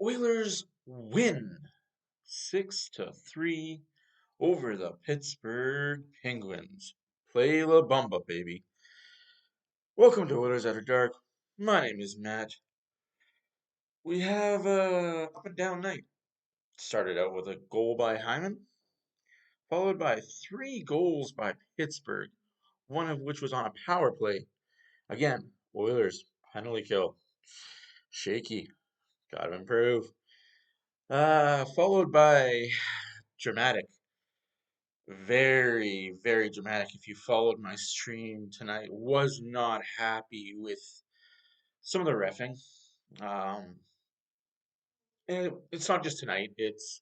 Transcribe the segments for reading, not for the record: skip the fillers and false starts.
Oilers win 6-3 over the Pittsburgh Penguins. Play La Bamba, baby. Welcome to Oilers After Dark. My name is Matt. We have a up and down night. Started out with a goal by Hyman, followed by 3 goals by Pittsburgh, one of which was on a power play. Again, Oilers penalty kill. Shaky. Gotta improve. Followed by dramatic. Very, very dramatic. If you followed my stream tonight, was not happy with some of the reffing. Um, and it's not just tonight, it's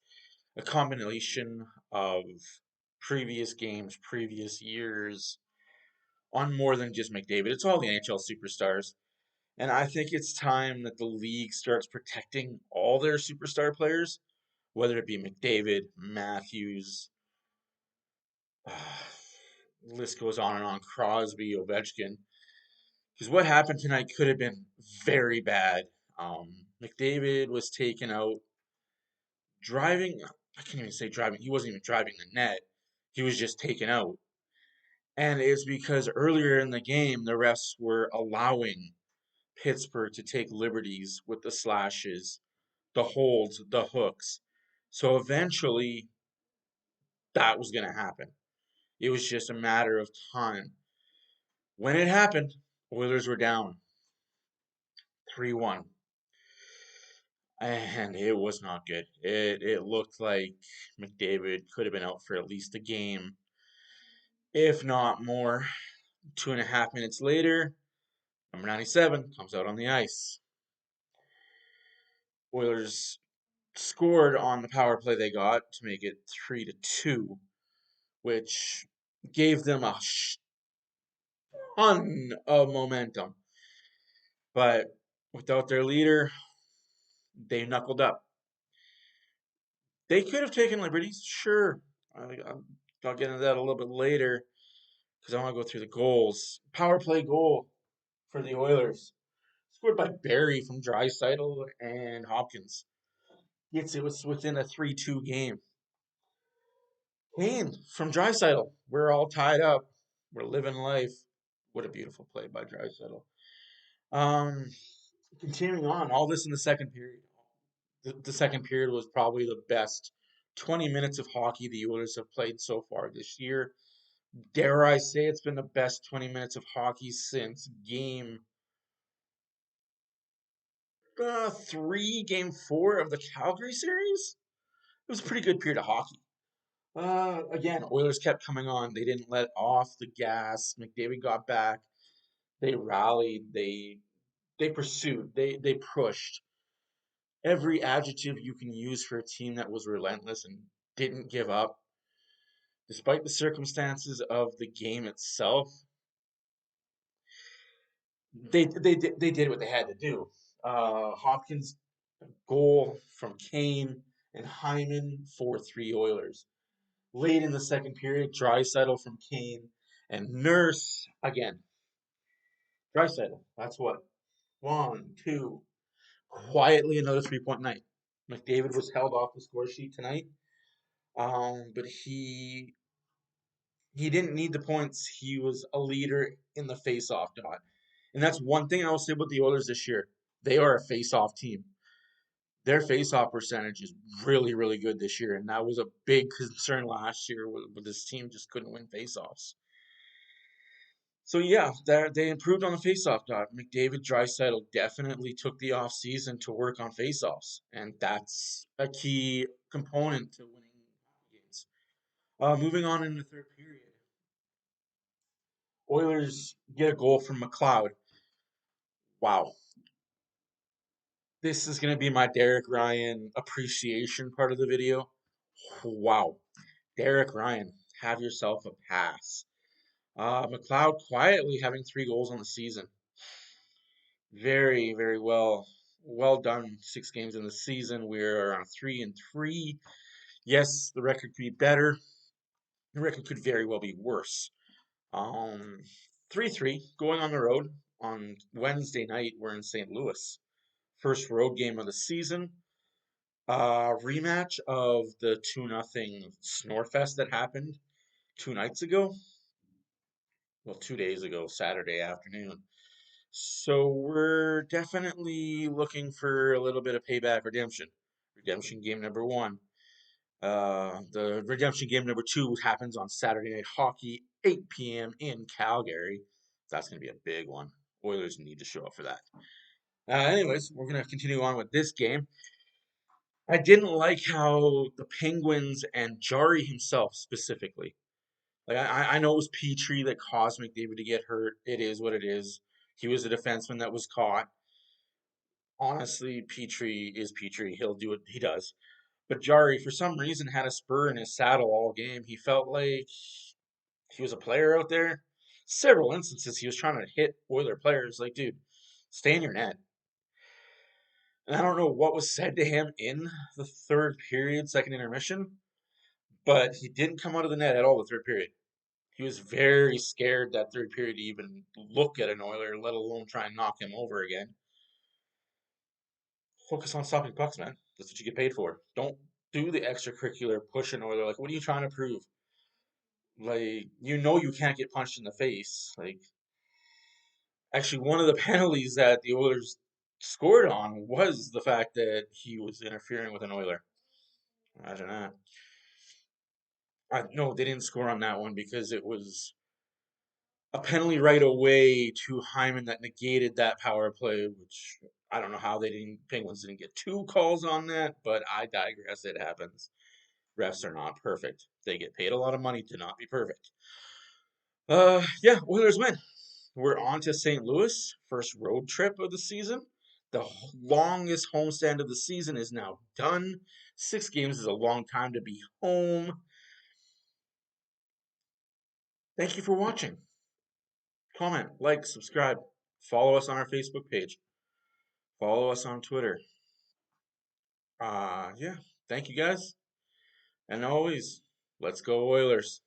a combination of previous games, previous years, on more than just McDavid. It's all the NHL superstars. And I think it's time that the league starts protecting all their superstar players, whether it be McDavid, Matthews, list goes on and on, Crosby, Ovechkin. Because what happened tonight could have been very bad. McDavid was taken out driving. I can't even say driving. He wasn't even driving the net. He was just taken out. And it's because earlier in the game, the refs were allowing Pittsburgh to take liberties with the slashes, the holds, the hooks. So eventually, that was going to happen. It was just a matter of time. When it happened, Oilers were down 3-1. And it was not good. It looked like McDavid could have been out for at least a game, if not more. 2.5 minutes later, number 97 comes out on the ice. Oilers scored on the power play they got to make it 3-2, which gave them a ton of momentum. But without their leader, they knuckled up. They could have taken liberties, sure. I'll get into that a little bit later because I want to go through the goals. Power play goal for the Oilers, scored by Barry from Draisaitl and Hopkins. Yes, it was within a 3-2 game. Kane from Draisaitl. We're all tied up. We're living life. What a beautiful play by Draisaitl. Um, Continuing on, all this in the second period. The second period was probably the best 20 minutes of hockey the Oilers have played so far this year. Dare I say it's been the best 20 minutes of hockey since game 4 of the Calgary series? It was a pretty good period of hockey. Again, Oilers kept coming on. They didn't let off the gas. McDavid got back. They rallied. They pursued. They pushed. Every adjective you can use for a team that was relentless and didn't give up. Despite the circumstances of the game itself, they did what they had to do. Hopkins goal from Kane and Hyman 4-3 Oilers. Late in the second period, Draisaitl from Kane and Nurse again. Draisaitl, that's what? 1, 2. Quietly another 3-point night. McDavid was held off the score sheet tonight, but he didn't need the points. He was a leader in the face-off dot. And that's one thing I will say about the Oilers this year. They are a face-off team. Their face-off percentage is really, really good this year, and that was a big concern last year with this team just couldn't win face-offs. So yeah, they improved on the face-off dot. McDavid, Draisaitl definitely took the off-season to work on face-offs, and that's a key component to winning games. Moving on in the third period, Oilers get a goal from McLeod. Wow, this is going to be my Derek Ryan appreciation part of the video. Wow, Derek Ryan, have yourself a pass. McLeod quietly having 3 goals on the season. Very, very well done. 6 games in the season. We're on 3-3. Yes, the record could be better. The record could very well be worse. 3-3 going on the road on Wednesday night. We're in St. Louis. First road game of the season. Rematch of the 2-0 Snorefest that happened 2 nights ago. Well, 2 days ago, Saturday afternoon. So we're definitely looking for a little bit of payback redemption. Redemption game number one. The redemption game number two happens on Saturday Night Hockey, 8 p.m. in Calgary. That's going to be a big one. Oilers need to show up for that. Anyways, we're going to continue on with this game. I didn't like how the Penguins and Jari himself specifically. Like I know it was Petrie that caused McDavid to get hurt. It is what it is. He was a defenseman that was caught. Honestly, Petrie is Petrie. He'll do what he does. But Jari, for some reason, had a spur in his saddle all game. He felt like he was a player out there. Several instances, he was trying to hit Oiler players. Like, dude, stay in your net. And I don't know what was said to him in the third period, second intermission, but he didn't come out of the net at all the third period. He was very scared that third period to even look at an Oiler, let alone try and knock him over again. Focus on stopping pucks, man. That's what you get paid for. Don't do the extracurricular push an Oiler. Like, what are you trying to prove? Like, you can't get punched in the face. Like, actually, one of the penalties that the Oilers scored on was the fact that he was interfering with an Oiler. Imagine that. No, they didn't score on that one because it was a penalty right away to Hyman that negated that power play, which I don't know how Penguins didn't get two calls on that, but I digress. It happens. Refs are not perfect. They get paid a lot of money to not be perfect. Yeah, Oilers win. We're on to St. Louis, first road trip of the season. The longest homestand of the season is now done. 6 games is a long time to be home. Thank you for watching. Comment, like, subscribe. Follow us on our Facebook page. Follow us on Twitter. Yeah, thank you guys. And always, let's go Oilers.